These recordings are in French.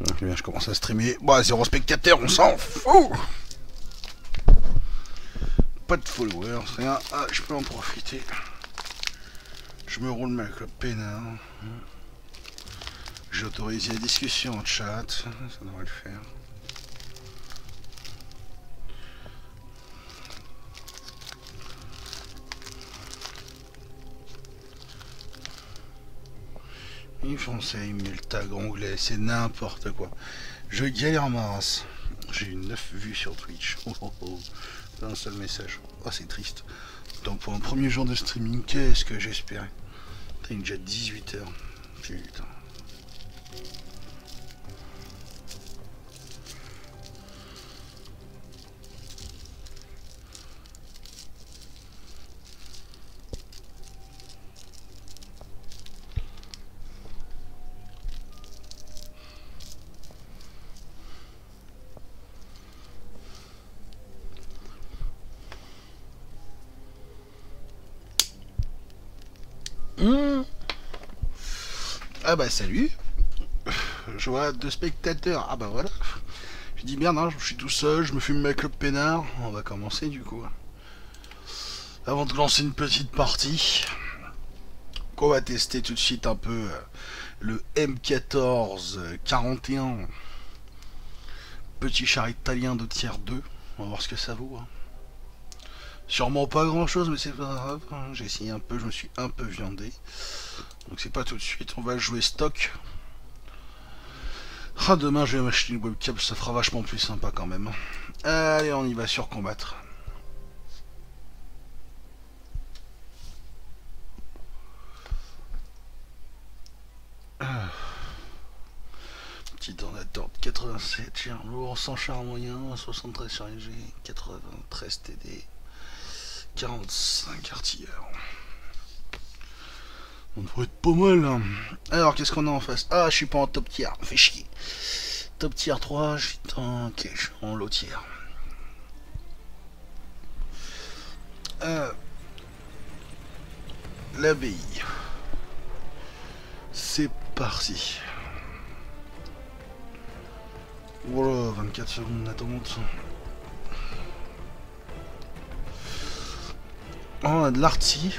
Donc, bien, je commence à streamer. Bon, 0 spectateurs, on s'en fout. Pas de followers, rien. Ah, je peux en profiter. Je me roule avec le pénard. J'autorise la discussion en chat. Ça devrait le faire. Il français, il met le tag anglais, c'est n'importe quoi. Je galère ma race. J'ai eu 9 vues sur Twitch. Oh oh oh. Un seul message. Oh, c'est triste. Donc pour un premier jour de streaming, qu'est-ce que j'espérais. Il est déjà 18 h. Putain. Ah bah salut. Je vois 2 spectateurs. Ah bah voilà. Je dis merde, hein, je suis tout seul, je me fume avec le pénard. On va commencer du coup. Avant de lancer une petite partie, qu'on va tester tout de suite un peu le M14 41. Petit char italien de tiers 2. On va voir ce que ça vaut. Hein. Sûrement pas grand chose, mais c'est pas grave. Hein. J'ai essayé un peu, je me suis un peu viandé. Donc c'est pas tout de suite, on va jouer stock. Ah, demain je vais m'acheter une webcam, ça fera vachement plus sympa quand même. Allez, on y va sur combattre. Petit temps d'attente, 87 char lourd, 100 char moyen, 73 char léger, 93 TD, 45 artilleurs. On devrait être pas mal hein. Alors qu'est-ce qu'on a en face? Ah, je suis pas en top tier, fait chier. Top tier 3, je suis en low tier. L'abbaye. C'est parti. Voilà, 24 secondes d'attente. On a de l'arty.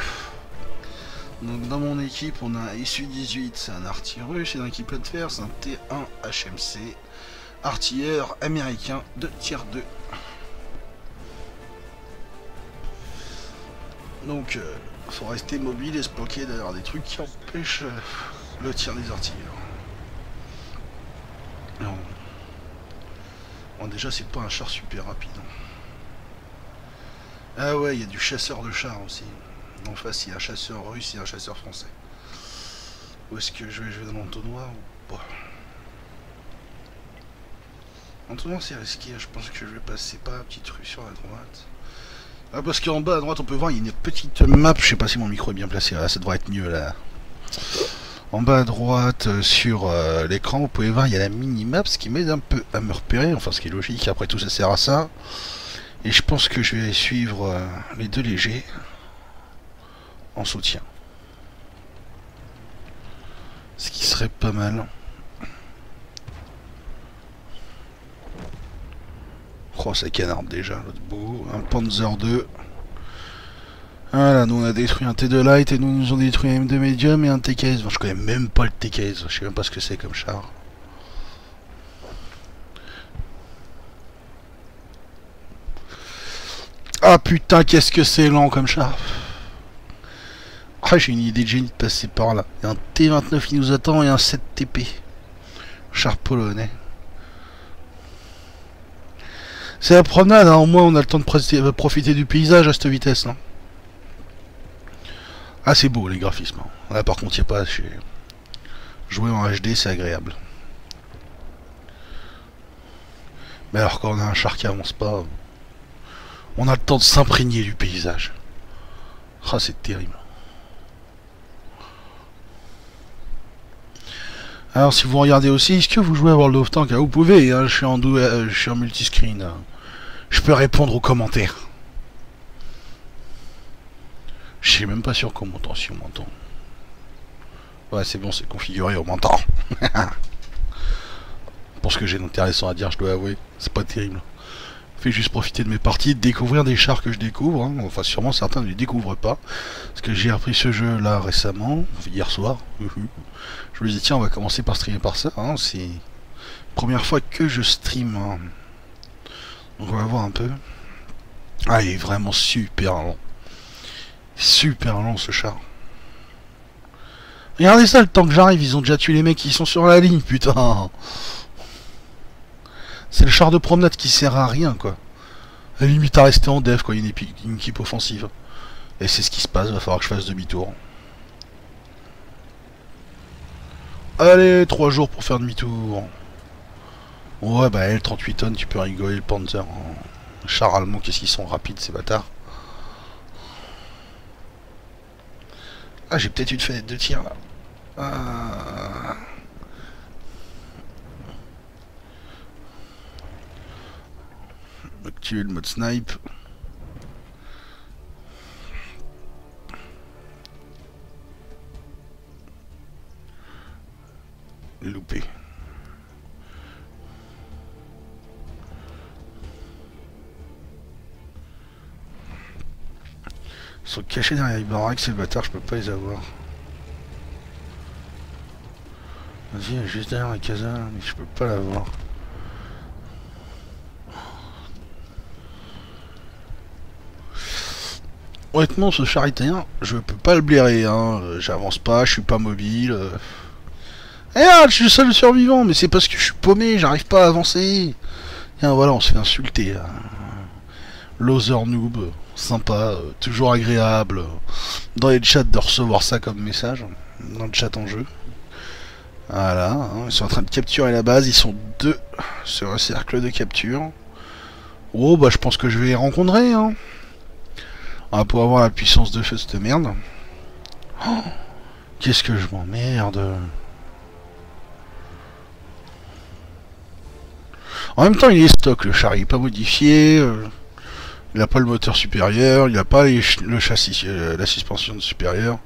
Donc dans mon équipe, on a un SU-18, c'est un artilleur russe, et dans l'équipe de fer, c'est un T1 HMC, artilleur américain de tier 2. Donc, faut rester mobile et se bloquer derrière des trucs qui empêchent le tir des artilleurs. Non. Bon, déjà, c'est pas un char super rapide. Ah ouais, il y a du chasseur de chars aussi. En face, il y a un chasseur russe et un chasseur français. Où est-ce que je vais jouer dans l'entonnoir ou pas? L'entonnoir, c'est risqué. Je pense que je vais passer par la petite rue sur la droite. Ah, parce qu'en bas à droite, on peut voir, il y a une petite map. Je sais pas si mon micro est bien placé. Là, ça devrait être mieux là. En bas à droite, sur l'écran, vous pouvez voir, il y a la mini-map, ce qui m'aide un peu à me repérer. Enfin, ce qui est logique. Après tout, ça sert à ça. Et je pense que je vais suivre les deux légers en soutien. Ce qui serait pas mal. Oh, ça canarde déjà, l'autre bout. Un Panzer 2. Voilà, nous on a détruit un T2 Light et nous ont détruit un M2 Medium et un TKS. Bon, je connais même pas le TKS, je sais même pas ce que c'est comme char. Ah putain, qu'est-ce que c'est lent comme char. Ah, j'ai une idée de génie de passer par là. Il y a un T29 qui nous attend et un 7 TP. Char polonais. C'est la promenade, hein. Au moins on a le temps de profiter du paysage à cette vitesse. Hein. Ah, c'est beau les graphismes. Hein. Là par contre, il n'y a pas... Jouer en HD, c'est agréable. Mais alors quand on a un char qui avance pas, on a le temps de s'imprégner du paysage. Ah, c'est terrible. Alors si vous regardez aussi, est-ce que vous jouez à World of Tanks? Vous pouvez, hein, je suis en multiscreen. Hein. Je peux répondre aux commentaires. Je suis même pas sûr qu'on m'entend, si on m'entend. Ouais, c'est bon, c'est configuré, on m'entend. Pour ce que j'ai d'intéressant à dire, je dois avouer, c'est pas terrible. Je fais juste profiter de mes parties, de découvrir des chars que je découvre. Hein. Enfin, sûrement certains ne les découvrent pas. Parce que j'ai appris ce jeu là récemment, hier soir. Je me dis, tiens, on va commencer par streamer par ça. Hein. C'est la première fois que je stream. Hein. Donc, on va voir un peu. Ah, il est vraiment super long. Super long ce char. Regardez ça, le temps que j'arrive, ils ont déjà tué les mecs qui sont sur la ligne, putain. C'est le char de promenade qui sert à rien, quoi. À la limite à rester en dev, quoi, une équipe offensive. Et c'est ce qui se passe, va falloir que je fasse demi-tour. Allez, 3 jours pour faire demi-tour. Ouais, bah, L38 tonnes, tu peux rigoler, le Panther. Char allemand, qu'est-ce qu'ils sont rapides, ces bâtards. Ah, j'ai peut-être une fenêtre de tir, là. Activer le mode snipe. Loupé. Ils sont cachés derrière les baraques, ces bâtards, je peux pas les avoir. Vas-y, juste derrière la casa, mais je peux pas l'avoir. Honnêtement, ce char italien, je peux pas le blairer, hein. J'avance pas, je suis pas mobile. Regarde, je suis le seul survivant, mais c'est parce que je suis paumé, j'arrive pas à avancer. Tiens, voilà, on se fait insulter. Hein. Loser noob, sympa, toujours agréable. Dans les chats de recevoir ça comme message. Dans le chat en jeu. Voilà, hein, ils sont en train de capturer la base, ils sont 2 sur un cercle de capture. Oh, bah je pense que je vais les rencontrer, hein. Pour avoir la puissance de feu de cette merde. Oh, qu'est-ce que je m'emmerde. En même temps, il est stock, le char, il est pas modifié. Il n'a pas le moteur supérieur, il n'a pas le châssis, la suspension supérieure.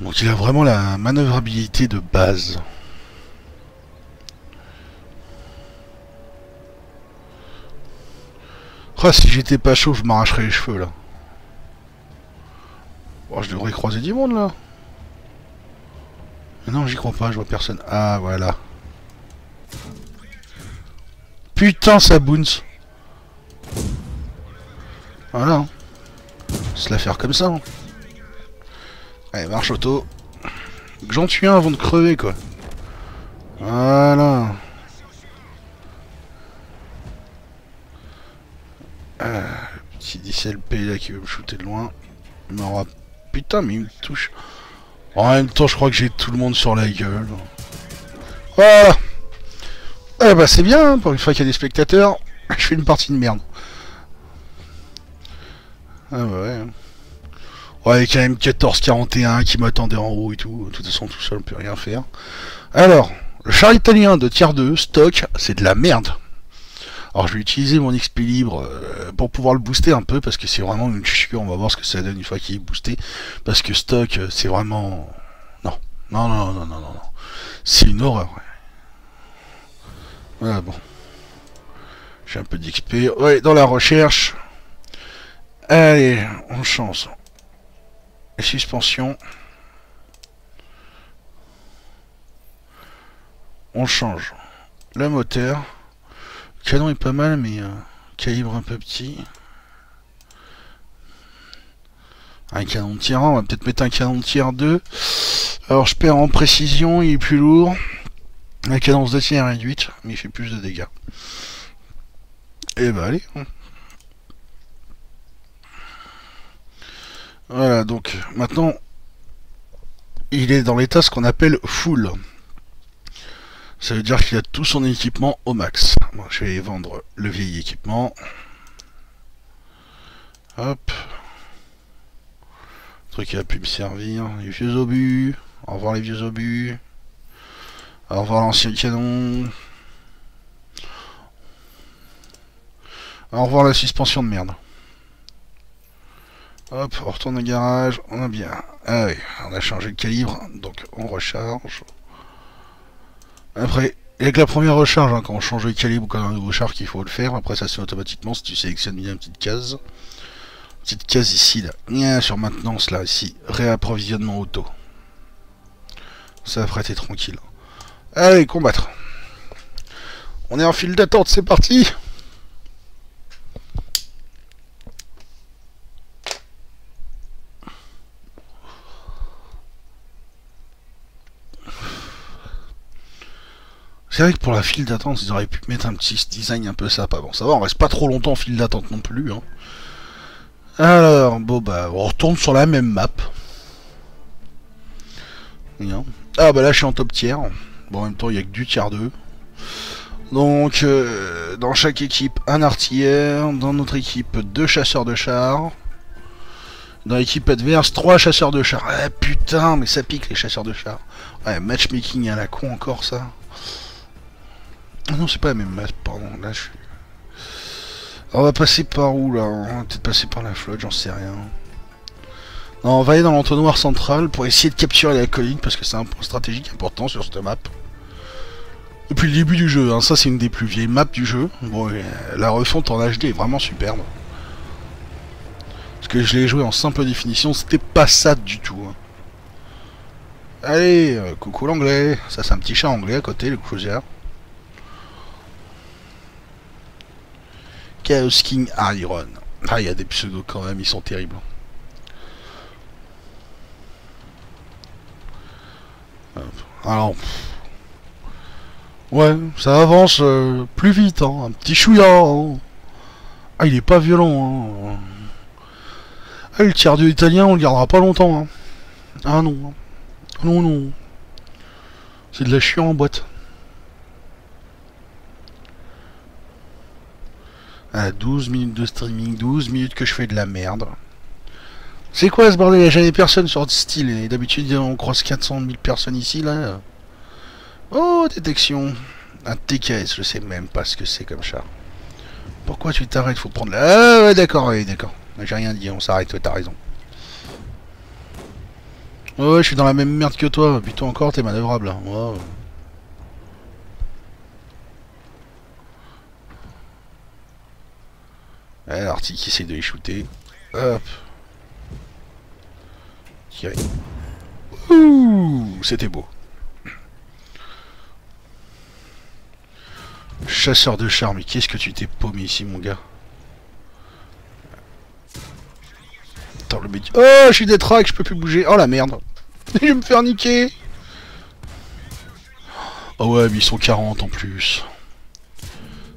Donc il a vraiment la manœuvrabilité de base. Oh, si j'étais pas chaud, je m'arracherais les cheveux là. Oh, je devrais croiser du monde là. Mais non, j'y crois pas, je vois personne. Ah, voilà. Putain, ça bounce. Voilà. Se la faire comme ça. Hein. Allez, marche auto. Que j'en tue un avant de crever, quoi. Voilà. Petit DCLP là qui veut me shooter de loin. Il m'aura... Putain, mais il me touche. En même temps, je crois que j'ai tout le monde sur la gueule. Voilà. Eh bah c'est bien, hein, pour une fois qu'il y a des spectateurs. Je fais une partie de merde. Ah bah ouais. Ouais, avec un M1441 qui m'attendait en haut et tout. De toute façon, tout seul, on peut rien faire. Alors, le char italien de tier 2, stock, c'est de la merde. Alors, je vais utiliser mon XP libre pour pouvoir le booster un peu, parce que c'est vraiment une chiure. On va voir ce que ça donne une fois qu'il est boosté. Parce que stock, c'est vraiment... Non. Non, non, non, non, non, non. C'est une horreur, ouais. Voilà, bon. J'ai un peu d'XP. Ouais, dans la recherche. Allez, on change. Suspension. On change le moteur. Le canon est pas mal, mais calibre un peu petit. Un canon de tir 1, on va peut-être mettre un canon de tir 2. Alors je perds en précision, il est plus lourd. La cadence de tir est réduite, mais il fait plus de dégâts. Et bah allez. Voilà, donc maintenant, il est dans l'état ce qu'on appelle full. Ça veut dire qu'il a tout son équipement au max. Bon, je vais vendre le vieil équipement. Hop. Truc qui a pu me servir. Les vieux obus. Au revoir les vieux obus. Au revoir l'ancien canon. Au revoir la suspension de merde. Hop, on retourne au garage. On a bien. Ah oui, on a changé de calibre. Donc on recharge. Après, avec la première recharge, hein, quand on change de calibre ou quand on a un nouveau char qu'il faut le faire, après ça se fait automatiquement si tu sélectionnes bien une petite case. Petite case ici, là. Sur maintenance, là, ici. Réapprovisionnement auto. Ça, après, t'es tranquille. Allez, combattre. On est en file d'attente, c'est parti. C'est vrai que pour la file d'attente, ils auraient pu mettre un petit design un peu sympa. Bon, ça va, on reste pas trop longtemps en file d'attente non plus. Hein. Alors, bon, bah, on retourne sur la même map. Ah, bah là, je suis en top tiers. Bon, en même temps, il n'y a que du tiers 2. Donc, dans chaque équipe, un artilleur. Dans notre équipe, 2 chasseurs de chars. Dans l'équipe adverse, 3 chasseurs de chars. Ah, putain, mais ça pique les chasseurs de chars. Ouais, matchmaking à la con encore, ça. Ah non, c'est pas la même map, pardon. Là, je suis... Alors, on va passer par où, là? On va peut-être passer par la flotte, j'en sais rien. Non, on va aller dans l'entonnoir central pour essayer de capturer la colline, parce que c'est un point stratégique important sur cette map. Depuis le début du jeu, hein. Ça c'est une des plus vieilles maps du jeu. Bon, la refonte en HD est vraiment superbe. Parce que je l'ai joué en simple définition, c'était pas ça du tout. Hein. Allez, coucou l'anglais. Ça c'est un petit chat anglais à côté, le cruiser. Chaos King Iron. Ah, il y a des pseudos quand même, ils sont terribles. Alors... Ouais, ça avance plus vite, hein. Un petit chouïa. Hein. Ah, il est pas violent. Hein. Ah, le tiers 2 italien, on le gardera pas longtemps. Hein. Ah non. Non, non. C'est de la chiant en boîte. Ah, 12 minutes de streaming, 12 minutes que je fais de la merde. C'est quoi ce bordel? Il n'y a jamais personne sur Style. Et d'habitude, on croise 400 000 personnes ici, là. Oh, détection. Un TKS, je sais même pas ce que c'est comme char. Pourquoi tu t'arrêtes? Faut prendre la... Ah ouais, d'accord, ouais, d'accord. J'ai rien dit, on s'arrête, ouais, t'as raison. Ouais, je suis dans la même merde que toi. Putain, encore, t'es manœuvrable. Hein. Wow. Ouais, l'artille qui essaie de les shooter. Hop. Tirer. Ouh, c'était beau. Chasseur de char, mais qu'est-ce que tu t'es paumé ici, mon gars? Attends, le mec... Oh, je suis détraque, je peux plus bouger. Oh la merde. Je vais me faire niquer. Oh ouais, mais ils sont 40 en plus.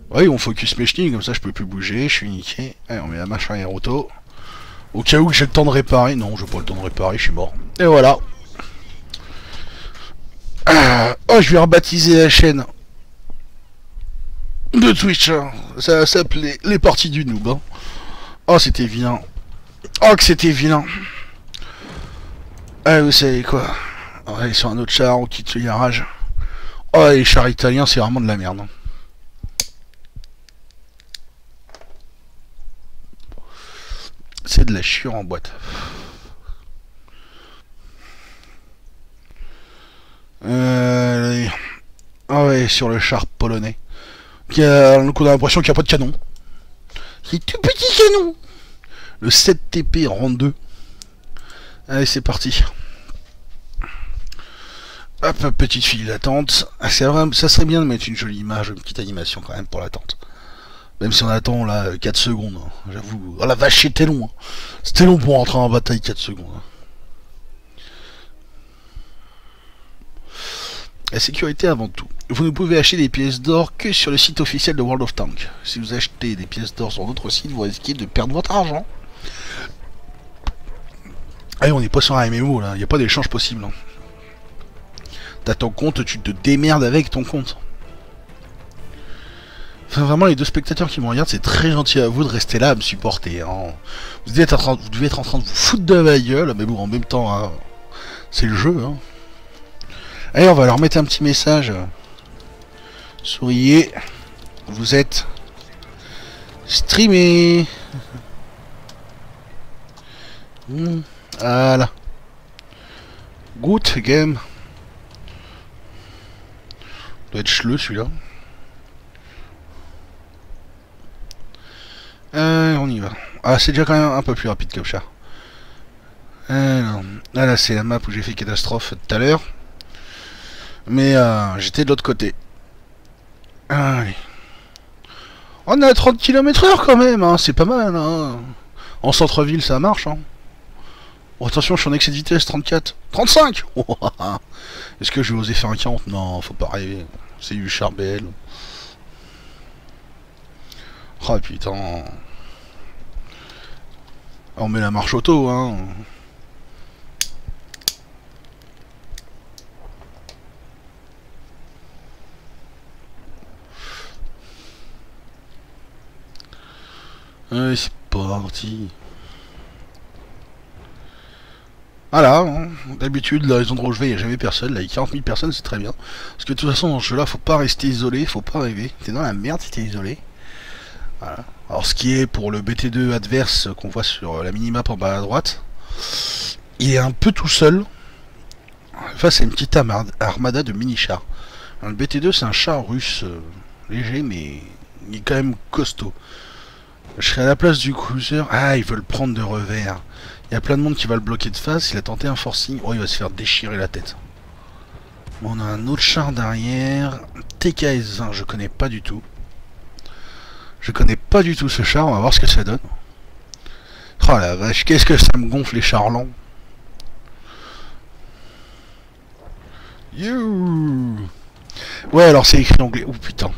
Ouais, on focus mes chenilles, comme ça je peux plus bouger, je suis niqué. Allez, on met la marche arrière auto. Au cas où j'ai le temps de réparer. Non, j'ai pas le temps de réparer, je suis mort. Et voilà. Oh, je vais rebaptiser la chaîne de Twitch. Hein. Ça va s'appeler les parties du noob. Hein. Oh, c'était vilain. Oh, que c'était vilain. Ah, vous savez quoi? On va aller sur un autre char, on quitte le garage. Oh, les chars italiens, c'est vraiment de la merde. Hein. C'est de la chiure en boîte. Ah ouais, sur le char polonais. Donc on a l'impression qu'il n'y a pas de canon. C'est tout petit canon. Le 7TP rang 2. Allez, c'est parti. Hop, petite file d'attente. Ah, ça serait bien de mettre une jolie image, une petite animation quand même pour l'attente. Même si on attend là 4 secondes. Hein. J'avoue. Oh la vache, c'était long. Hein. C'était long pour entrer en bataille 4 secondes. Hein. La sécurité avant tout. vous ne pouvez acheter des pièces d'or que sur le site officiel de World of Tanks. Si vous achetez des pièces d'or sur d'autres sites, vous risquez de perdre votre argent. Allez, on n'est pas sur un MMO là, il n'y a pas d'échange possible. Hein. T'as ton compte, tu te démerdes avec ton compte. Enfin, vraiment, les deux spectateurs qui me regardent, c'est très gentil à vous de rester là à me supporter. Hein. Vous devez être en train de vous foutre de ma gueule, mais bon, en même temps, hein, c'est le jeu. Hein. Allez, on va leur mettre un petit message. Souriez, vous êtes streamé. Voilà. Good game. Doit être cheleux celui-là. On y va. Ah, c'est déjà quand même un peu plus rapide comme ça. Là, c'est la map où j'ai fait catastrophe tout à l'heure. Mais j'étais de l'autre côté. Allez. On est à 30 km/h quand même, hein. C'est pas mal. Hein. En centre-ville, ça marche. Hein. Oh, attention, je suis en excès de vitesse, 34. 35. Oh, est-ce que je vais oser faire un 40? Non, faut pas rêver. C'est du charbel. Oh putain. On met la marche auto, hein. Allez, c'est parti. Voilà, hein. D'habitude, la raison de relever, il n'y a jamais personne. Là, il y a 40 000 personnes, c'est très bien. Parce que de toute façon, dans ce jeu-là, faut pas rester isolé, faut pas rêver. T'es dans la merde si t'es isolé. Voilà. Alors, ce qui est pour le BT2 adverse qu'on voit sur la minimap en bas à droite, il est un peu tout seul face à une petite armada de mini-chars. Le BT2, c'est un char russe léger, mais il est quand même costaud. Je serai à la place du cruiser. Ah, ils veulent prendre de revers. Il y a plein de monde qui va le bloquer de face. Il a tenté un forcing. Oh, il va se faire déchirer la tête. Bon, on a un autre char derrière. TKS-20, je connais pas du tout. Je connais pas du tout ce char. On va voir ce que ça donne. Oh la vache, qu'est-ce que ça me gonfle les chars lents. You. Ouais, alors c'est écrit en anglais. Oh putain.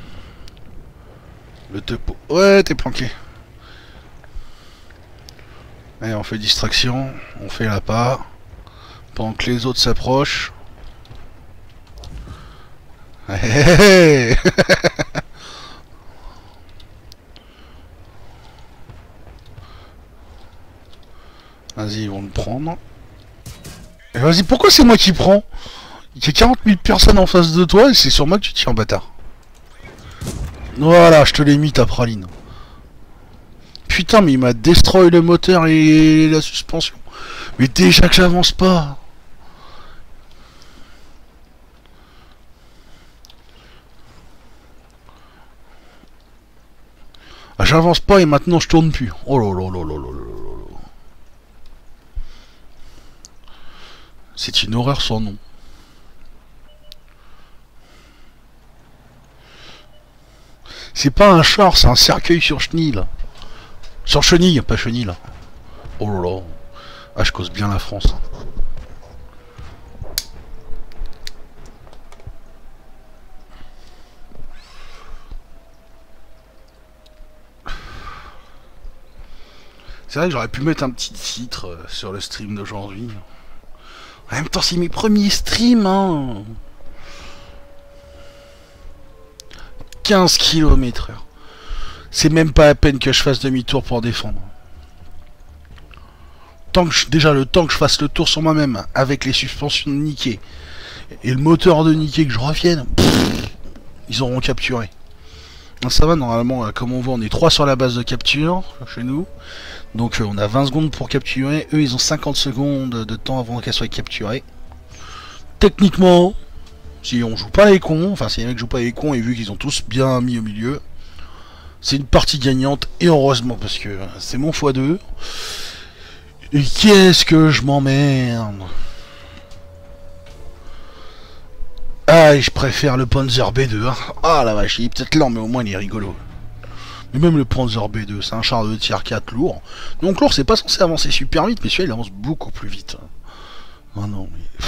Le topo. Ouais, t'es planqué. Allez, on fait distraction, on fait la pas, pendant que les autres s'approchent. Hey. Vas-y, ils vont le prendre. Vas-y, pourquoi c'est moi qui prends? Il y a 40 000 personnes en face de toi et c'est sur moi que tu tiens, bâtard. Voilà, je te l'ai mis ta praline. Putain, mais il m'a destroy le moteur et la suspension. Mais déjà que j'avance pas. Ah, j'avance pas et maintenant je tourne plus. Oh là là là là là là. C'est une horreur sans nom. C'est pas un char, c'est un cercueil sur chenille. Sur chenille, pas chenille là. Oh là là. Ah, je cause bien la France. C'est vrai que j'aurais pu mettre un petit titre sur le stream d'aujourd'hui. En même temps, c'est mes premiers streams, hein. 15 km/h. C'est même pas à peine que je fasse demi-tour pour défendre. Déjà, le temps que je fasse le tour sur moi-même, avec les suspensions niquées, et le moteur de niqué que je revienne, ils auront capturé. Ça va, normalement, comme on voit, on est 3 sur la base de capture, chez nous. Donc on a 20 secondes pour capturer. Eux, ils ont 50 secondes de temps avant qu'elle soit capturée. Techniquement, si on joue pas les cons, enfin si les mecs jouent pas les cons, et vu qu'ils ont tous bien mis au milieu, c'est une partie gagnante, et heureusement, parce que c'est mon x2. Et qu'est-ce que je m'emmerde. Ah, je préfère le Panzer B2. Hein. Ah la vache, il est peut-être lent, mais au moins il est rigolo. Mais même le Panzer B2, c'est un char de tier 4 lourd. Donc lourd, c'est pas censé avancer super vite, mais celui-là, il avance beaucoup plus vite. Ah non, mais...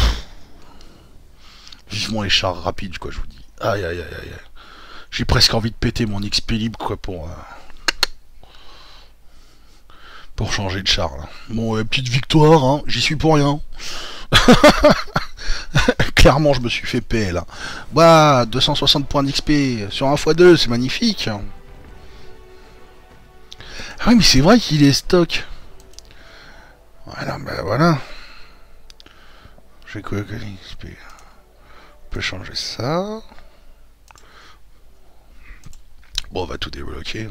vivement les chars rapides, quoi, je vous dis. Aïe, aïe, aïe, aïe. J'ai presque envie de péter mon XP libre, quoi, pour changer de char, là. Bon, petite victoire, hein, j'y suis pour rien. Clairement, je me suis fait PL. Hein. Bah, 260 points d'XP sur 1x2, c'est magnifique. Ah oui, mais c'est vrai qu'il est stock. Voilà, bah voilà. J'ai quoi que XP. On peut changer ça. Bon, on va tout débloquer.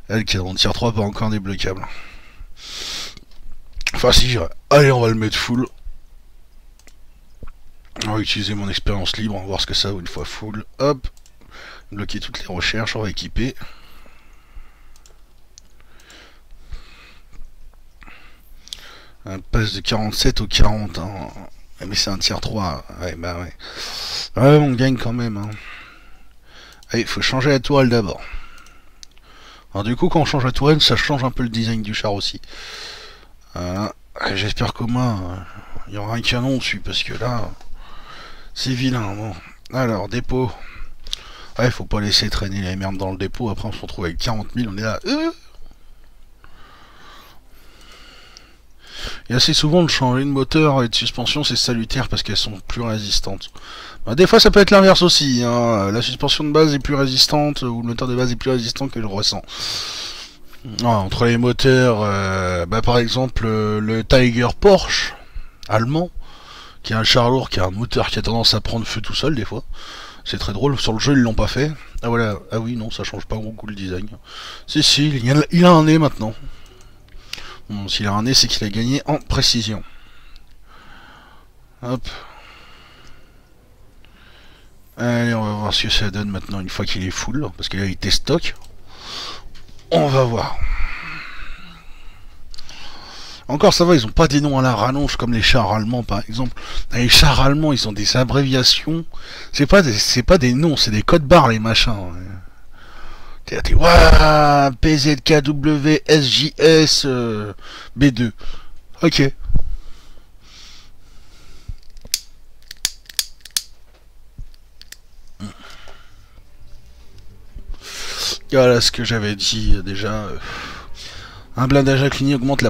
Elle qui est en tier 3, pas encore débloquable. Enfin, si, allez, on va le mettre full. On va utiliser mon expérience libre, on va voir ce que ça vaut une fois full. Hop, bloquer toutes les recherches, on va équiper. Un passe de 47 au 40, hein. Mais c'est un tier 3, ouais, bah ouais. Ouais, on gagne quand même. Hein. Allez, il faut changer la tourelle d'abord. Alors du coup, quand on change la tourelle, ça change un peu le design du char aussi. J'espère qu'au moins, il y aura un canon dessus, parce que là... C'est vilain, bon. Alors, dépôt. Ouais, faut pas laisser traîner les merdes dans le dépôt. Après, on se retrouve avec 40 000. On est là. Et assez souvent, de changer de moteur et de suspension, c'est salutaire parce qu'elles sont plus résistantes. Bah, des fois, ça peut être l'inverse aussi. Hein. La suspension de base est plus résistante ou le moteur de base est plus résistant que le ressent. Entre les moteurs, par exemple, le Tiger Porsche allemand. Qui est un char lourd, qui a un moteur qui a tendance à prendre feu tout seul des fois. C'est très drôle, sur le jeu ils l'ont pas fait. Ah voilà, ah oui non, ça change pas beaucoup le design. Si, il a un nez maintenant. Bon, s'il a un nez, c'est qu'il a gagné en précision. Hop. Allez, on va voir ce que ça donne maintenant une fois qu'il est full, parce que là il était stock. On va voir. Encore ça va, ils ont pas des noms à la rallonge comme les chars allemands par exemple. Les chars allemands, ils ont des abréviations. C'est pas des noms, c'est des codes barres les machins. T'es ouah, PZKW SJS B2. Ok. Voilà ce que j'avais dit déjà. Un blindage incliné augmente la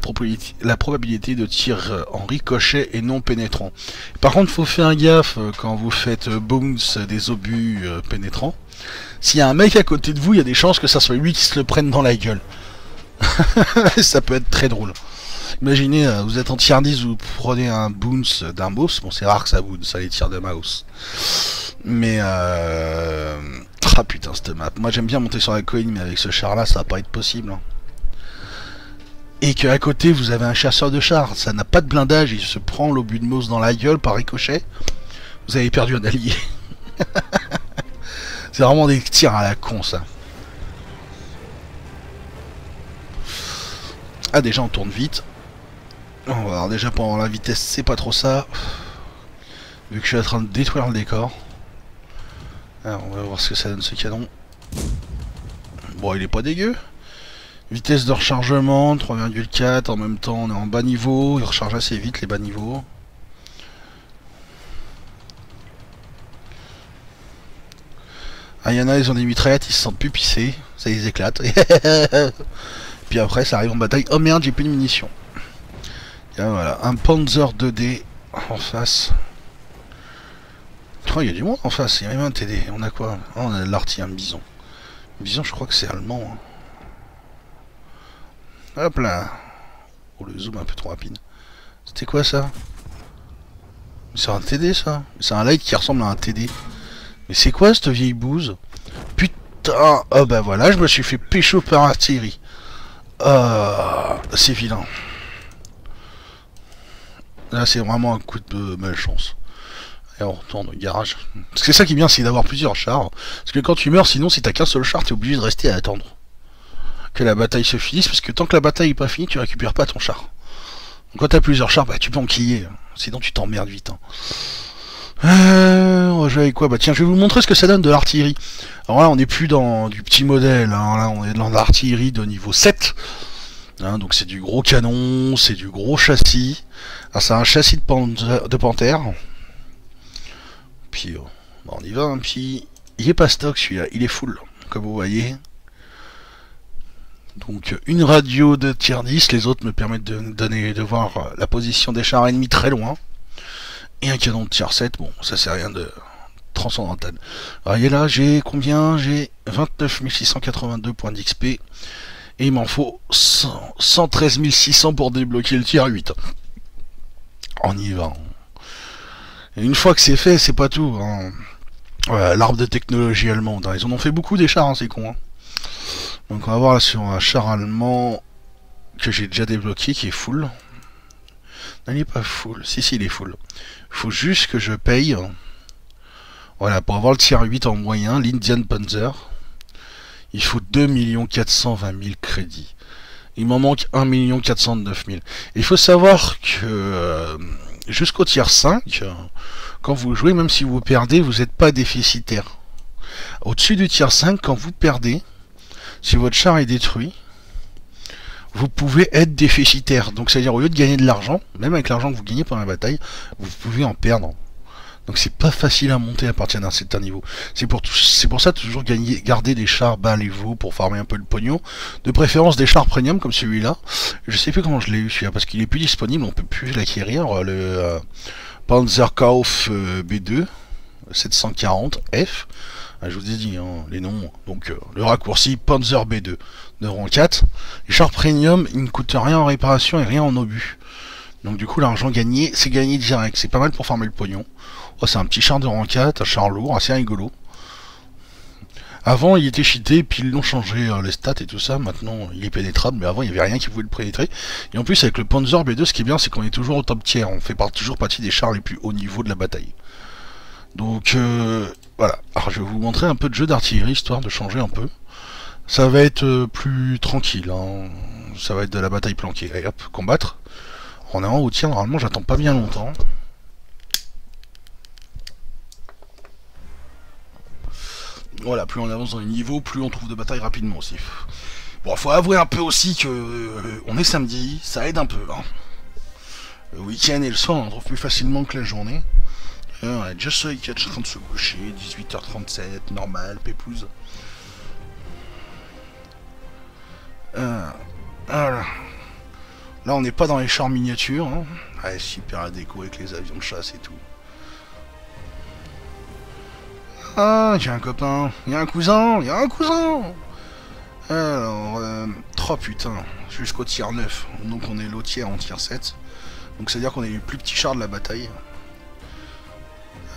probabilité de tir en ricochet et non pénétrant. Par contre, il faut faire gaffe quand vous faites bounce des obus pénétrants. S'il y a un mec à côté de vous, il y a des chances que ça soit lui qui se le prenne dans la gueule. Ça peut être très drôle. Imaginez, vous êtes en tier 10, vous prenez un bounce d'un mouse. Bon, c'est rare que ça bounce, ça les tire de mouse. Mais ah putain, cette map. Moi j'aime bien monter sur la colline, mais avec ce char là, ça va pas être possible. Hein. Et qu'à côté vous avez un chasseur de chars, ça n'a pas de blindage, il se prend l'obus de Mauss dans la gueule par ricochet, vous avez perdu un allié. C'est vraiment des tirs à la con ça. Ah déjà on tourne vite. On va voir déjà pour la vitesse c'est pas trop ça. Vu que je suis en train de détruire le décor. Alors on va voir ce que ça donne ce canon. Bon il est pas dégueu. Vitesse de rechargement 3,4, en même temps on est en bas niveau, il recharge assez vite les bas niveaux. Ah, y en a, ils ont des mitraillettes, ils se sentent plus pissés, ça les éclate. Puis après ça arrive en bataille, oh merde j'ai plus de munitions. Et voilà, un Panzer 2D en face. Oh il y a du monde en face, il y a même un TD, on a quoi? Oh, on a de l'artillerie, un bison. Bison je crois que c'est allemand. Hein. Hop là. Oh le zoom un peu trop rapide. C'était quoi ça? C'est un TD ça? C'est un light qui ressemble à un TD. Mais c'est quoi cette vieille bouse? Putain. Oh bah voilà, je me suis fait pécho par artillerie. C'est vilain. Là c'est vraiment un coup de malchance. Et on retourne au garage. Parce que c'est ça qui est bien, c'est d'avoir plusieurs chars. Parce que quand tu meurs, sinon si t'as qu'un seul char, t'es obligé de rester à attendre que la bataille se finisse, parce que tant que la bataille est pas finie, tu récupères pas ton char. Donc quand t'as plusieurs chars, bah tu peux enquiller, sinon tu t'emmerdes vite. Hein. On va jouer avec quoi? Bah tiens, je vais vous montrer ce que ça donne de l'artillerie. Alors là, on n'est plus dans du petit modèle, hein. Là on est dans l'artillerie de niveau 7. Hein, donc c'est du gros canon, c'est du gros châssis. Alors c'est un châssis de panthère. puis bah, on y va, hein, puis il est pas stock celui-là, il est full, comme vous voyez. Donc une radio de tier 10, les autres me permettent de voir la position des chars ennemis très loin. Et un canon de tier 7, bon, ça c'est rien de transcendantal. Alors, voyez là, j'ai combien? J'ai 29 682 points d'XP. Et il m'en faut 113 600 pour débloquer le tier 8. On y va. Et une fois que c'est fait, c'est pas tout. Hein. Voilà, l'arbre de technologie allemande. Hein. Ils en ont fait beaucoup des chars, hein, c'est con. Hein. Donc on va voir là sur un char allemand que j'ai déjà débloqué, qui est full. Non, il est pas full. Si, il est full. Il faut juste que je paye. Voilà, pour avoir le tier 8 en moyen, l'Indian Panzer, il faut 2 420 000 crédits. Il m'en manque 1 409 000. Il faut savoir que jusqu'au tier 5, quand vous jouez, même si vous perdez, vous n'êtes pas déficitaire. Au-dessus du tier 5, quand vous perdez, si votre char est détruit, vous pouvez être déficitaire. Donc c'est-à-dire au lieu de gagner de l'argent, même avec l'argent que vous gagnez pendant la bataille, vous pouvez en perdre. Donc c'est pas facile à monter à partir d'un certain niveau. C'est pour ça toujours garder des chars bas niveau pour farmer un peu le pognon. De préférence des chars premium comme celui-là. Je sais plus comment je l'ai eu celui-là parce qu'il est plus disponible, on peut plus l'acquérir. Le Panzerkauf B2 740F. Je vous ai dit hein, les noms. Donc le raccourci Panzer B2 de rang 4. Les chars premium, ils ne coûtent rien en réparation et rien en obus. Donc du coup l'argent gagné, c'est gagné direct. C'est pas mal pour farmer le pognon. Oh, c'est un petit char de rang 4, un char lourd, assez rigolo. Avant il était cheaté, puis ils l'ont changé les stats et tout ça. Maintenant il est pénétrable, mais avant il n'y avait rien qui pouvait le pénétrer. Et en plus avec le Panzer B2, ce qui est bien, c'est qu'on est toujours au top tier. On fait toujours partie des chars les plus hauts niveau de la bataille. Donc voilà. Alors je vais vous montrer un peu de jeu d'artillerie, histoire de changer un peu. Ça va être plus tranquille. Hein. Ça va être de la bataille planquée. Allez hop, combattre. On est en haut tiers, normalement j'attends pas bien longtemps. Voilà, plus on avance dans les niveaux, plus on trouve de batailles rapidement aussi. Bon, faut avouer un peu aussi que on est samedi, ça aide un peu. Hein. Le week-end et le soir, on en trouve plus facilement que la journée. On a déjà ça, qui est en train de se coucher, 18h37, normal, pépouze. Voilà. Là, on n'est pas dans les chars miniatures. Hein. Ouais, super la déco avec les avions de chasse et tout. Ah, j'ai un copain, il y a un cousin, Alors, 3 putain, jusqu'au tier 9. Donc on est l'au tiers en tier 7. Donc c'est à dire qu'on est les plus petits chars de la bataille.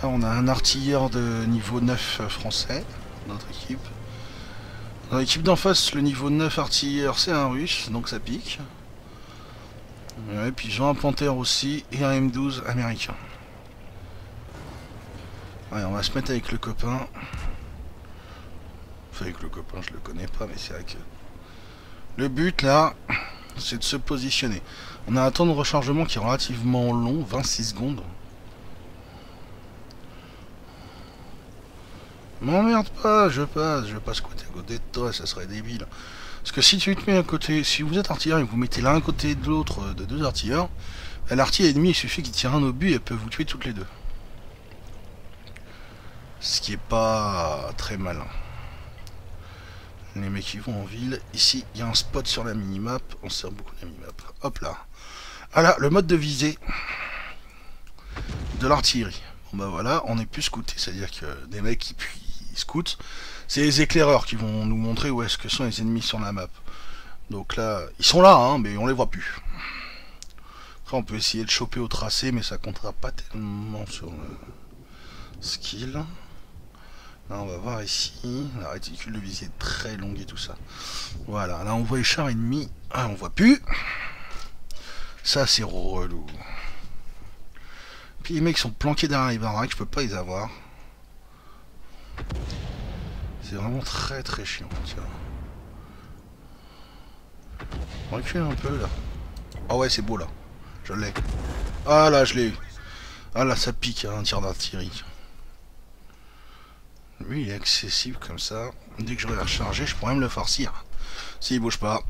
Là, on a un artilleur de niveau 9 français, dans notre équipe. Dans l'équipe d'en face, le niveau 9 artilleur, c'est un russe, donc ça pique. Et puis j'ai un Panther aussi, et un M12 américain. Ouais, on va se mettre avec le copain. Enfin, avec le copain, je le connais pas, mais c'est vrai que... Le but, là, c'est de se positionner. On a un temps de rechargement qui est relativement long, 26 secondes. M'emmerde pas, je passe côté à côté de toi, ça serait débile. Parce que si tu te mets à côté, si vous êtes artilleur et que vous mettez l'un à côté de l'autre de deux artilleurs, l'artillerie ennemi, il suffit qu'il tire un obus et elle peut vous tuer toutes les deux. Ce qui est pas très malin. Les mecs qui vont en ville. Ici, il y a un spot sur la minimap. On sert beaucoup de la minimap. Hop là. Voilà, le mode de visée de l'artillerie. Bon bah voilà, on est plus scouté. C'est-à-dire que des mecs qui scoutent, c'est les éclaireurs qui vont nous montrer où est-ce que sont les ennemis sur la map. Donc là, ils sont là, hein, mais on les voit plus. Après, on peut essayer de choper au tracé, mais ça comptera pas tellement sur le skill. Là, on va voir ici, la réticule de visée est très longue et tout ça. Voilà, là on voit les chars ennemis. Ah, on voit plus. Ça, c'est relou. Puis les mecs sont planqués derrière les baraques, je peux pas les avoir. C'est vraiment très très chiant. Tiens. On recule un peu là. Ah ouais, c'est beau là. Je l'ai. Ah là, je l'ai eu. Ah là, ça pique, hein, un tir d'artillerie. Lui il est accessible comme ça. Dès que je vais la recharger, je pourrais me le farcir. S'il bouge pas.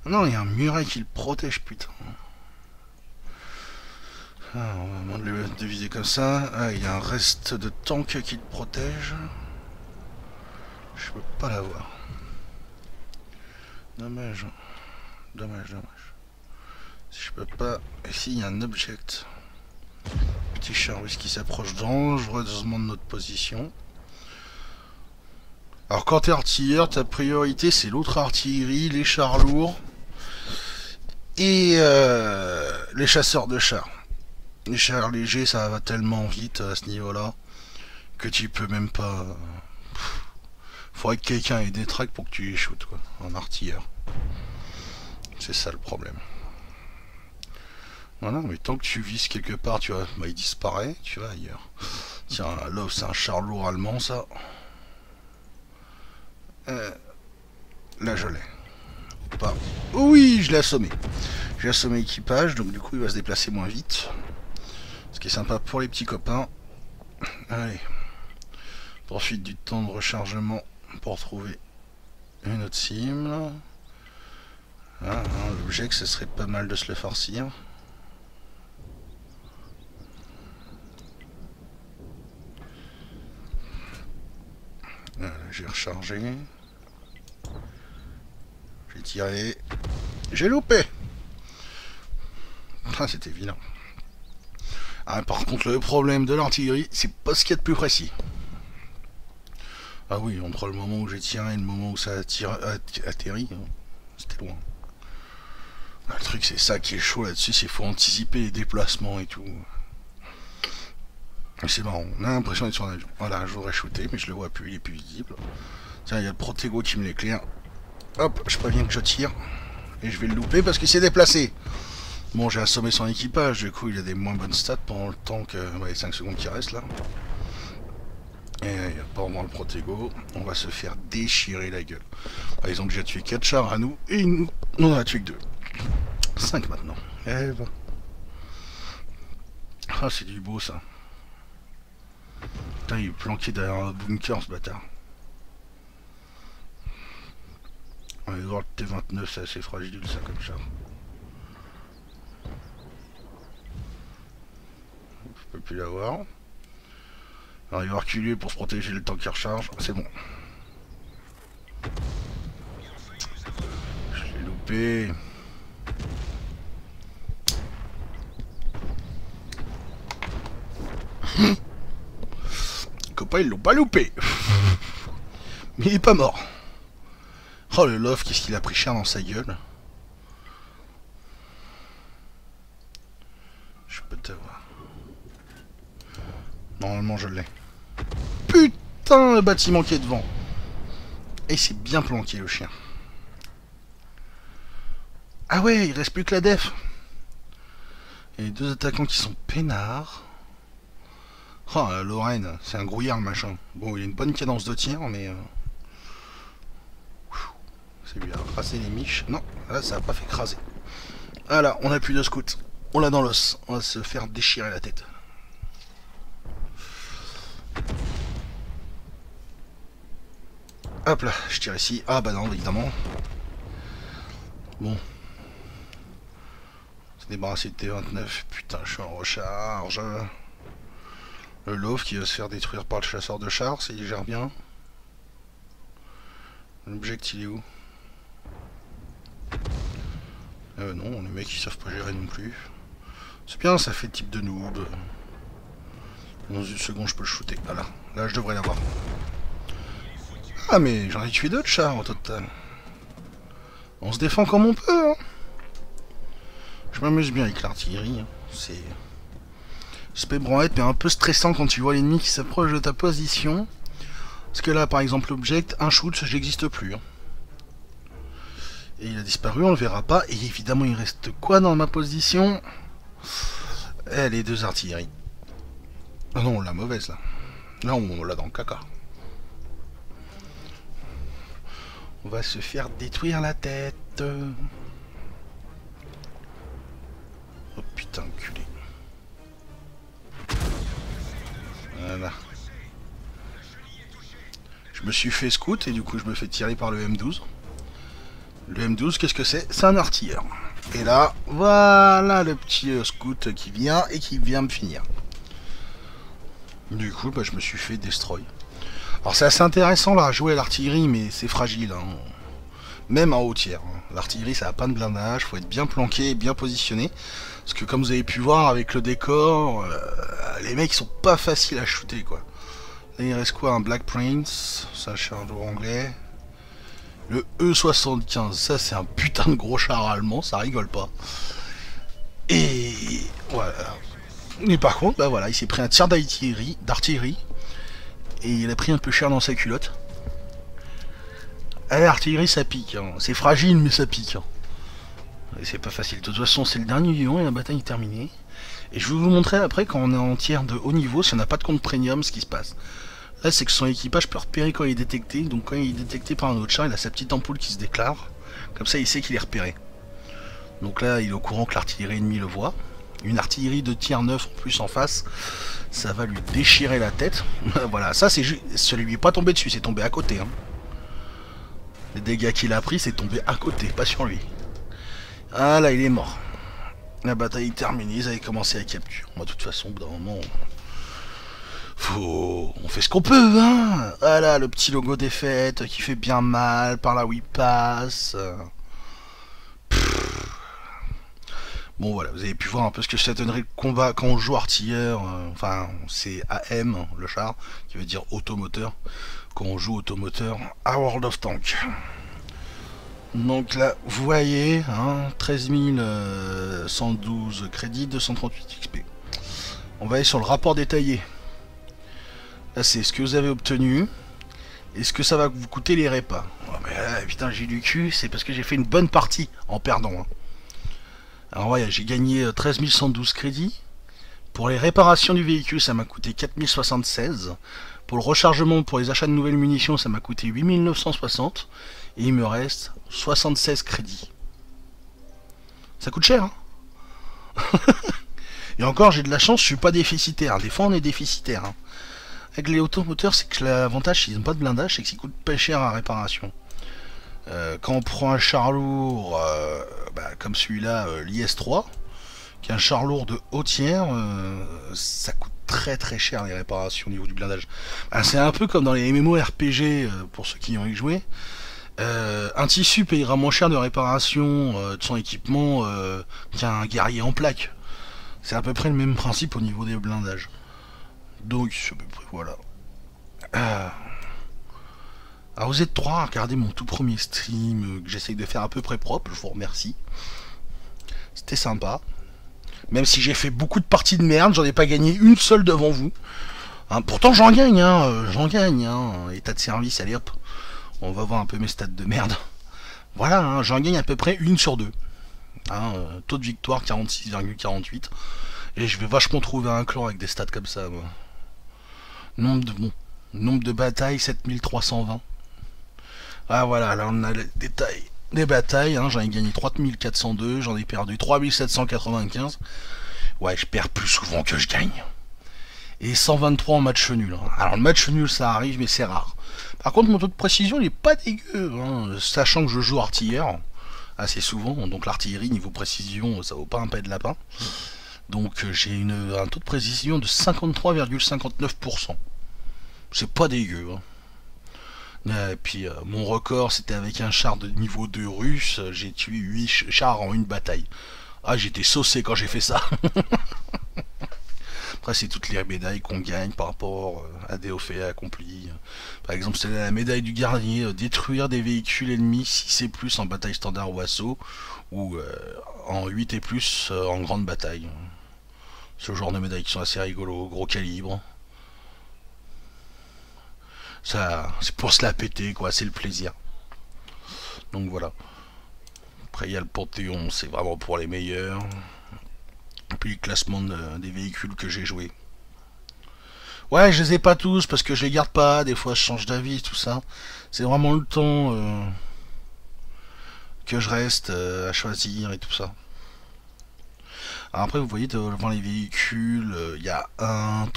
Non, il y a un muret qui le protège, putain. Ah, on va moins de viser comme ça. Ah, il y a un reste de tank qui te protège. Je peux pas l'avoir. Dommage. Dommage. Si je peux pas... Ici, il y a un object. Petit char russe qui s'approche dangereusement de notre position. Alors quand t'es artilleur, ta priorité c'est l'autre artillerie, les chars lourds et les chasseurs de chars. Les chars légers ça va tellement vite à ce niveau-là que tu peux même pas... Faudrait que quelqu'un ait des tracks pour que tu les shootes quoi, en artilleur. C'est ça le problème. Voilà, mais tant que tu vises quelque part, tu vois, bah, il disparaît, tu vas ailleurs. Tiens, là c'est un char lourd allemand ça. Là je l'ai. Pas. Oh oui, je l'ai assommé. J'ai assommé l'équipage, donc du coup il va se déplacer moins vite. Ce qui est sympa pour les petits copains. Allez. Profite du temps de rechargement pour trouver une autre cible. Ah, l'objet que ce serait pas mal de se le farcir. Voilà, j'ai rechargé. J'ai tiré. J'ai loupé. Ah, c'était vilain. Ah, par contre, le problème de l'artillerie, c'est pas ce qu'il y a de plus précis. Ah oui, entre le moment où j'ai tiré et le moment où ça atterrit, c'était loin. Ah, le truc, c'est ça qui est chaud là-dessus, c'est qu'il faut anticiper les déplacements et tout. C'est marrant, on a l'impression d'être sur un avion. Voilà, j'aurais shooté, mais je le vois plus, il est plus visible. Tiens, il y a le Protego qui me l'éclaire. Hop, je préviens que je tire. Et je vais le louper parce qu'il s'est déplacé. Bon, j'ai assommé son équipage, du coup il a des moins bonnes stats pendant le temps que les 5 secondes qui restent là. Et pendant le Protego, on va se faire déchirer la gueule. Par exemple, j'ai tué 4 chars à nous, et nous, on en a tué que 2. 5 maintenant. Eh ben. Ah, c'est du beau ça. Putain, il est planqué derrière un bunker ce bâtard. On va voir le T-29, c'est assez fragile ça comme char. Je peux plus l'avoir. Alors il va reculer pour se protéger le temps qui recharge. C'est bon. Je l'ai loupé. Les copains ils l'ont pas loupé. Mais il est pas mort. Oh le love, qu'est-ce qu'il a pris cher dans sa gueule. Je peux te voir. Normalement je l'ai. Putain, le bâtiment qui est devant. Et c'est bien planqué le chien. Ah ouais, il reste plus que la def. Et les 2 attaquants qui sont peinards. Oh la Lorraine, c'est un grouillard le machin. Bon, il a une bonne cadence de tir, mais... C'est lui à craser les miches. Non, là ça a pas fait craser. Voilà, on a plus de scouts. On l'a dans l'os. On va se faire déchirer la tête. Hop là, je tire ici. Ah bah non, évidemment. Bon. C'est débarrassé de T-29. Putain, je suis en recharge. Le Love qui va se faire détruire par le chasseur de chars, s'il gère bien. L'object il est où? Non, les mecs ils savent pas gérer non plus. C'est bien, ça fait type de noob. Dans une seconde je peux le shooter. Voilà, là je devrais l'avoir. Ah mais j'en ai tué d'autres chars au total. On se défend comme on peut hein. Je m'amuse bien avec l'artillerie hein. C'est branlette mais un peu stressant quand tu vois l'ennemi qui s'approche de ta position. Parce que là par exemple l'object, un shoot, j'existe plus hein. Et il a disparu, on le verra pas. Et évidemment il reste quoi dans ma position? Les 2 artilleries. Ah non, la mauvaise là. Là on l'a dans le caca. On va se faire détruire la tête. Oh putain, culé. Voilà. Je me suis fait scout et du coup je me fais tirer par le M12. Le M12, qu'est-ce que c'est? C'est un artilleur. Et là, voilà le petit scout qui vient et qui vient me finir. Du coup, bah, je me suis fait destroy. Alors c'est assez intéressant là à jouer à l'artillerie, mais c'est fragile. Hein. Même en haut tiers. Hein. L'artillerie, ça a pas de blindage, faut être bien planqué, bien positionné. Parce que comme vous avez pu voir avec le décor, les mecs sont pas faciles à shooter quoi. Là il reste quoi? Un Black Prince, ça c'est un lourd anglais. Le E75, ça c'est un putain de gros char allemand, ça rigole pas. Et voilà. Et par contre, bah voilà, il s'est pris un tir d'artillerie, et il a pris un peu cher dans sa culotte. Ah, l'artillerie ça pique, hein. C'est fragile mais ça pique. Hein. Et c'est pas facile. De toute façon, c'est le dernier du nom et la bataille est terminée. Et je vais vous montrer après quand on est en tiers de haut niveau, si on n'a pas de compte premium, ce qui se passe. Là, c'est que son équipage peut repérer quand il est détecté. Donc quand il est détecté par un autre char, il a sa petite ampoule qui se déclare. Comme ça, il sait qu'il est repéré. Donc là, il est au courant que l'artillerie ennemie le voit. Une artillerie de tiers 9 en plus en face, ça va lui déchirer la tête. Voilà, ça c'est juste... Ça lui est pas tombé dessus, c'est tombé à côté. Hein. Les dégâts qu'il a pris, c'est tombé à côté, pas sur lui. Ah là, il est mort. La bataille est terminée, ils avaient commencé à capture. Moi, de toute façon, au bout d'un moment, on fait ce qu'on peut, hein. Voilà, le petit logo défaite qui fait bien mal, par là où il passe. Bon, voilà, vous avez pu voir un peu ce que ça donnerait le combat quand on joue artilleur. Enfin, c'est AM, le char, qui veut dire automoteur. Quand on joue automoteur à World of Tanks. Donc là, vous voyez, hein, 13 112 crédits, 238 XP. On va aller sur le rapport détaillé. Là, c'est ce que vous avez obtenu et ce que ça va vous coûter les répas. Oh, mais là, putain, j'ai du cul, c'est parce que j'ai fait une bonne partie en perdant. Hein. Alors, ouais, j'ai gagné 13 112 crédits. Pour les réparations du véhicule, ça m'a coûté 4076. Pour le rechargement, pour les achats de nouvelles munitions, ça m'a coûté 8960. Et il me reste 76 crédits. Ça coûte cher, hein. Et encore, j'ai de la chance, je suis pas déficitaire. Des fois, on est déficitaire. Hein. Avec les automoteurs, c'est que l'avantage, s'ils n'ont pas de blindage, c'est que ça coûte pas cher à réparation. Quand on prend un char lourd, comme celui-là, l'IS-3, qui est un char lourd de haut tiers, ça coûte très très cher les réparations au niveau du blindage. C'est un peu comme dans les MMORPG, pour ceux qui y ont joué. Un tissu payera moins cher de réparation de son équipement qu'un guerrier en plaque. C'est à peu près le même principe au niveau des blindages. Donc, à peu près, voilà. Alors vous êtes 3 à regarder mon tout premier stream que j'essaye de faire à peu près propre, je vous remercie. C'était sympa. Même si j'ai fait beaucoup de parties de merde, j'en ai pas gagné une seule devant vous. Hein, pourtant j'en gagne, état de service, allez hop. On va voir un peu mes stats de merde. Voilà, hein, j'en gagne à peu près une sur deux. Hein, taux de victoire 46,48. Et je vais vachement trouver un clan avec des stats comme ça. Moi. Nombre de batailles 7320. Ah voilà, là on a les détails des batailles. Hein, j'en ai gagné 3402, j'en ai perdu 3795. Ouais, je perds plus souvent que je gagne. Et 123 en match nul. Hein. Alors le match nul ça arrive mais c'est rare. Par contre mon taux de précision il est pas dégueu. Hein, sachant que je joue artilleur assez souvent. Donc l'artillerie niveau précision ça vaut pas un paix de lapin. Donc j'ai un taux de précision de 53,59%. C'est pas dégueu. Hein. Et puis mon record c'était avec un char de niveau 2 russe. J'ai tué 8 chars en une bataille. Ah j'étais saucé quand j'ai fait ça. Après c'est toutes les médailles qu'on gagne par rapport à des faits accomplis. Par exemple c'est la médaille du gardien, détruire des véhicules ennemis 6 et plus en bataille standard ou assaut. Ou en 8 et plus en grande bataille. Ce genre de médailles qui sont assez rigolos, gros calibre. Ça, c'est pour se la péter, quoi, c'est le plaisir. Donc voilà. Après, il y a le Panthéon, c'est vraiment pour les meilleurs. Et puis le classement des véhicules que j'ai joués. Ouais, je les ai pas tous parce que je les garde pas. Des fois, je change d'avis, tout ça. C'est vraiment le temps que je reste à choisir et tout ça. Alors après, vous voyez devant les véhicules, il y a une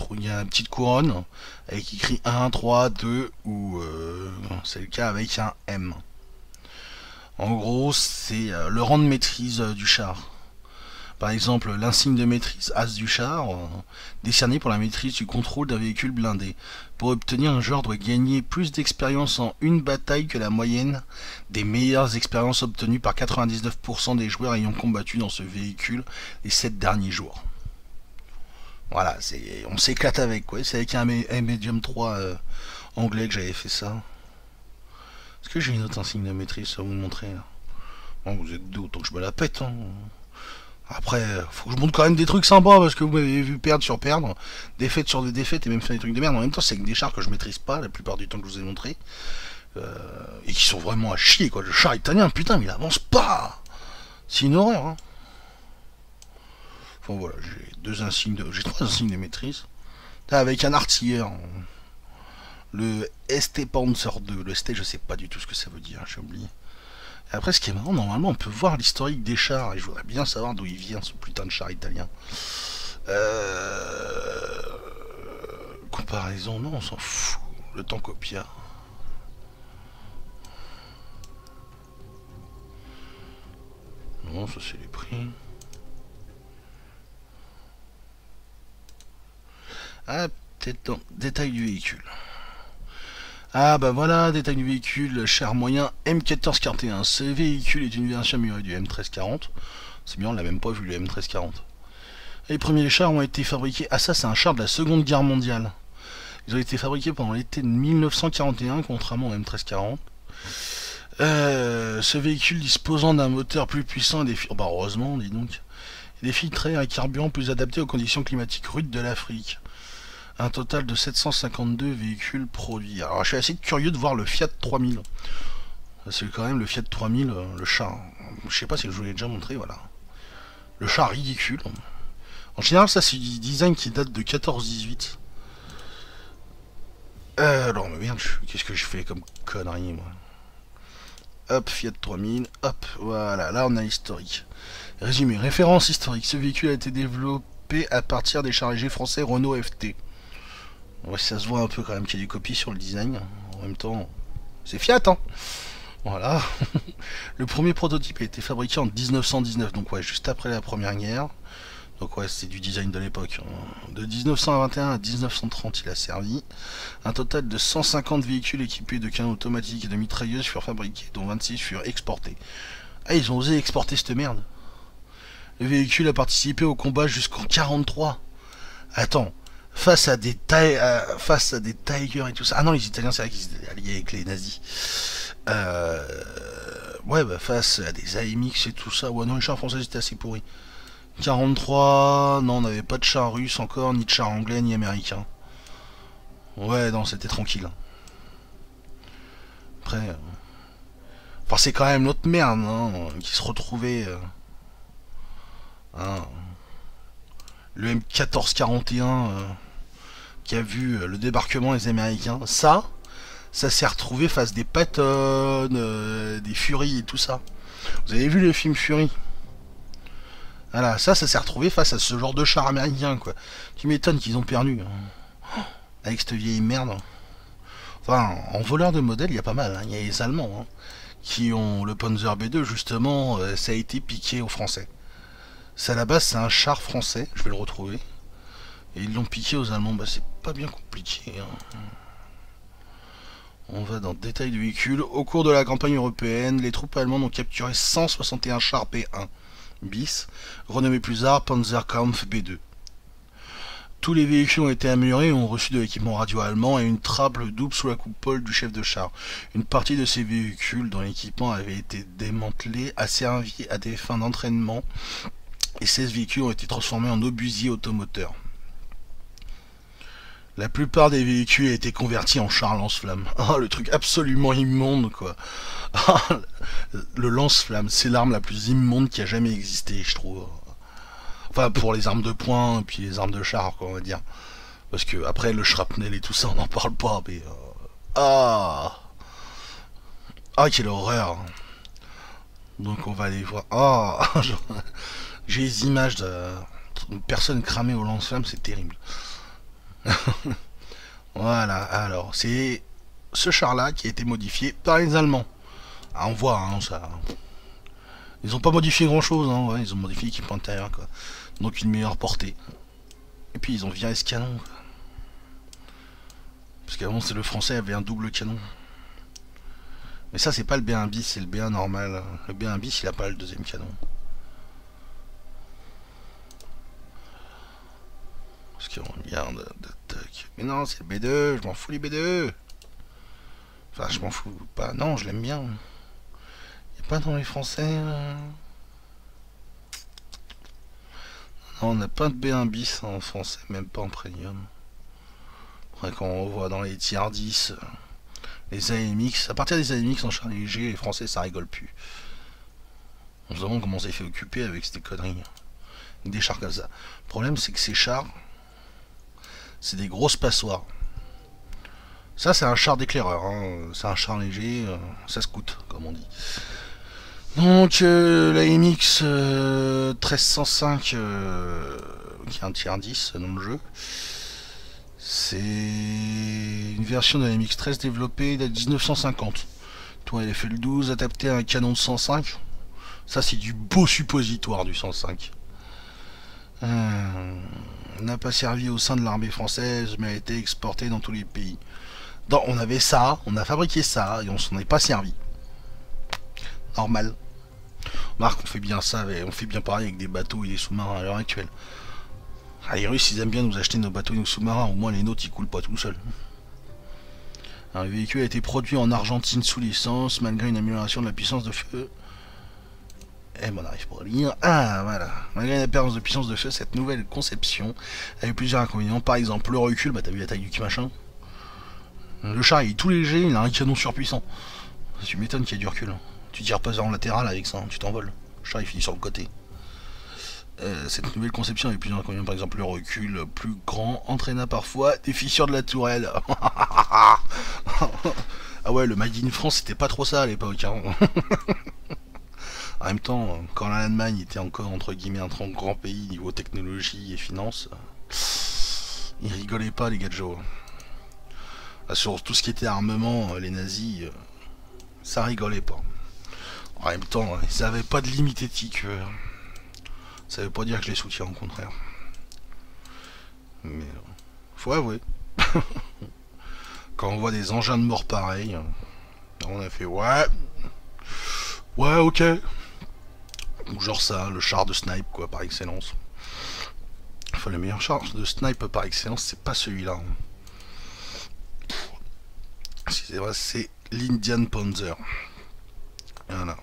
petite couronne avec écrit 1, 3, 2 ou c'est le cas avec un M. En gros, c'est le rang de maîtrise du char. Par exemple, l'insigne de maîtrise As du char, décerné pour la maîtrise du contrôle d'un véhicule blindé. Pour obtenir, un joueur doit gagner plus d'expérience en une bataille que la moyenne des meilleures expériences obtenues par 99% des joueurs ayant combattu dans ce véhicule les 7 derniers jours. Voilà, on s'éclate avec, quoi. C'est avec un Medium 3 anglais que j'avais fait ça. Est-ce que j'ai une autre insigne de maîtrise à vous montrer là? Bon, vous êtes deux, autant que je me la pète, hein. Après, faut que je montre quand même des trucs sympas parce que vous m'avez vu perdre sur perdre, défaite sur des défaites et même faire des trucs de merde. En même temps, c'est avec des chars que je maîtrise pas la plupart du temps que je vous ai montré et qui sont vraiment à chier, quoi. Le char italien, putain, mais il avance pas. C'est une horreur, hein. Enfin voilà, j'ai trois insignes de maîtrise. Là, avec un artilleur, le ST Panzer 2. Le ST, je sais pas du tout ce que ça veut dire, j'ai oublié. Et après, ce qui est marrant, normalement, on peut voir l'historique des chars. Et je voudrais bien savoir d'où il vient, ce putain de char italien. Comparaison, non, on s'en fout. Le Tankopia. Non, ça c'est les prix. Ah, peut-être dans détail du véhicule. Ah bah voilà, détail du véhicule, char moyen M1441. Ce véhicule est une version améliorée du M1340. C'est bien, on l'a même pas vu le M1340. Les premiers chars ont été fabriqués... Ah ça c'est un char de la Seconde Guerre mondiale. Ils ont été fabriqués pendant l'été de 1941, contrairement au M1340. Ce véhicule disposant d'un moteur plus puissant et des filtres... Bah heureusement, dis donc. Et des filtres à carburant plus adaptés aux conditions climatiques rudes de l'Afrique. Un total de 752 véhicules produits. Alors je suis assez curieux de voir le Fiat 3000. C'est quand même le Fiat 3000, le char. Je sais pas si je vous l'ai déjà montré, voilà. Le char ridicule. En général, ça c'est du design qui date de 14-18. Alors, mais merde, qu'est-ce que je fais comme connerie, moi? Hop, Fiat 3000, hop, voilà, là on a l'historique. Résumé, référence historique. Ce véhicule a été développé à partir des chars légers français Renault FT. Ouais, ça se voit un peu quand même qu'il y a des copies sur le design. En même temps, c'est Fiat, hein. Voilà. Le premier prototype a été fabriqué en 1919, donc ouais, juste après la Première Guerre. Donc ouais, c'est du design de l'époque. De 1921 à 1930, il a servi. Un total de 150 véhicules équipés de canons automatiques et de mitrailleuses furent fabriqués, dont 26 furent exportés. Ah, ils ont osé exporter cette merde. Le véhicule a participé au combat jusqu'en 43. Attends. Face à des Tigers et tout ça. Ah non, les Italiens, c'est vrai qu'ils étaient alliés avec les nazis. Ouais, bah face à des AMX et tout ça. Ouais, non, les chars français étaient assez pourris. 43, non, on n'avait pas de chars russes encore, ni de chars anglais, ni américains. Ouais, non, c'était tranquille. Après... Enfin, c'est quand même notre merde, hein, qui se retrouvait... Hein, le M1441 qui a vu le débarquement des Américains, ça s'est retrouvé face des Patton, des Fury et tout ça. Vous avez vu le film Fury? Voilà, ça s'est retrouvé face à ce genre de char américain, quoi. Tu m'étonnes qu'ils ont perdu. Hein. Avec cette vieille merde. Enfin, en voleur de modèle, il y a pas mal. Hein. Il y a les Allemands hein, qui ont le Panzer B2, justement, ça a été piqué aux Français. C'est à la base, c'est un char français, je vais le retrouver. Et ils l'ont piqué aux Allemands, bah c'est pas bien compliqué. Hein. On va dans le détail du véhicule. Au cours de la campagne européenne, les troupes allemandes ont capturé 161 chars B1 bis, renommés plus tard Panzerkampf B2. Tous les véhicules ont été améliorés et ont reçu de l'équipement radio allemand et une trappe double sous la coupole du chef de char. Une partie de ces véhicules dont l'équipement avait été démantelé a servi à des fins d'entraînement et 16 véhicules ont été transformés en obusiers automoteurs. La plupart des véhicules ont été convertis en chars lance-flammes. Oh, le truc absolument immonde, quoi. Le lance-flamme, c'est l'arme la plus immonde qui a jamais existé, je trouve. Enfin, pour les armes de poing et puis les armes de char, quoi, on va dire. Parce que, après, le shrapnel et tout ça, on n'en parle pas, mais... Ah, quelle horreur. Donc, on va aller voir... Ah, j'ai les images d'une personne cramée au lance-flamme, c'est terrible. Voilà, alors, c'est ce char-là qui a été modifié par les Allemands. Ah, on voit, hein, ça. Ils ont pas modifié grand chose, hein, ouais, ils ont modifié l'équipement intérieur, quoi. Donc une meilleure portée. Et puis ils ont viré ce canon, quoi. Parce qu'avant, c'est le français avait un double canon. Mais ça, c'est pas le B1 bis, c'est le B1 normal. Le B1 bis, il a pas le deuxième canon. Parce qu'on regarde d'attaque. Mais non, c'est le B2, je m'en fous les B2. Enfin, je m'en fous pas. Non, je l'aime bien. Il a pas dans les français. Non, on n'a pas de B1 bis en français, même pas en premium. Après, quand on voit dans les tiers 10, les AMX, à partir des AMX en char léger, les français ça rigole plus. On se demande comment on s'est fait occuper avec ces conneries. Avec des chars comme ça. Le problème, c'est que ces chars, c'est des grosses passoires. Ça, c'est un char d'éclaireur, hein. C'est un char léger, ça se coûte, comme on dit. Donc, la MX 1305, qui est un tiers 10 dans le jeu, c'est une version de la MX-13 développée de 1950. Toi, elle a fait le 12, adapté à un canon de 105. Ça, c'est du beau suppositoire du 105. N'a pas servi au sein de l'armée française, mais a été exporté dans tous les pays. Donc, on avait ça, on a fabriqué ça, et on s'en est pas servi. Normal. Marc, on fait bien ça, on fait bien pareil avec des bateaux et des sous-marins à l'heure actuelle. Ah, les Russes, ils aiment bien nous acheter nos bateaux et nos sous-marins, au moins les nôtres, ils coulent pas tout seuls. Alors, le véhicule a été produit en Argentine sous licence, malgré une amélioration de la puissance de feu. Eh ben, on n'arrive pas à lire. Ah, voilà. Malgré une perte de puissance de feu, cette nouvelle conception a eu plusieurs inconvénients. Par exemple, le recul, bah t'as vu la taille du machin. Le char, il est tout léger, il a un canon surpuissant. Tu m'étonnes qu'il y ait du recul. Tu tires pas en latéral avec ça, tu t'envoles. Le char, il finit sur le côté. Cette nouvelle conception a eu plusieurs inconvénients. Par exemple, le recul plus grand entraîna parfois des fissures de la tourelle. Ah ouais, le Made in France, c'était pas trop ça à l'époque. Hein. En même temps, quand l'Allemagne était encore entre guillemets un grand pays niveau technologie et finance, ils rigolaient pas les gadgets. Sur tout ce qui était armement, les nazis, ça rigolait pas. En même temps, ils avaient pas de limite éthique. Ça veut pas dire que je les soutiens, au contraire. Mais faut avouer. Quand on voit des engins de mort pareils, on a fait ouais, ok. Ou genre ça, le char de snipe quoi, par excellence. Enfin, le meilleur char de snipe par excellence, c'est pas celui-là. C'est vrai, c'est l'Indian Panzer. Voilà.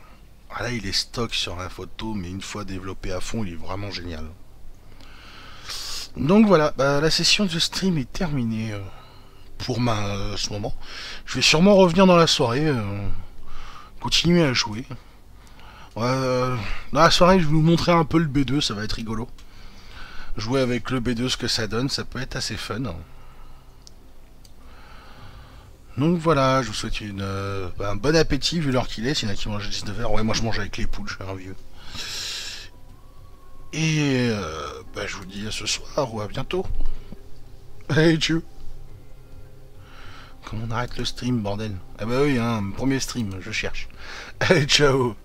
Ah là, il est stock sur la photo, mais une fois développé à fond, il est vraiment génial. Donc voilà, bah, la session de stream est terminée pour ce moment. Je vais sûrement revenir dans la soirée, continuer à jouer. Dans la soirée, je vais vous montrer un peu le B2, ça va être rigolo. Jouer avec le B2, ce que ça donne, ça peut être assez fun. Donc voilà, je vous souhaite un bon appétit vu l'heure qu'il est. S'il y en a qui mangent à 19h, ouais, moi je mange avec les poules, je suis un vieux. Et je vous dis à ce soir ou à bientôt. Hey, tchou. Comment on arrête le stream, bordel? Ah bah oui, hein, premier stream, je cherche. Hey, ciao.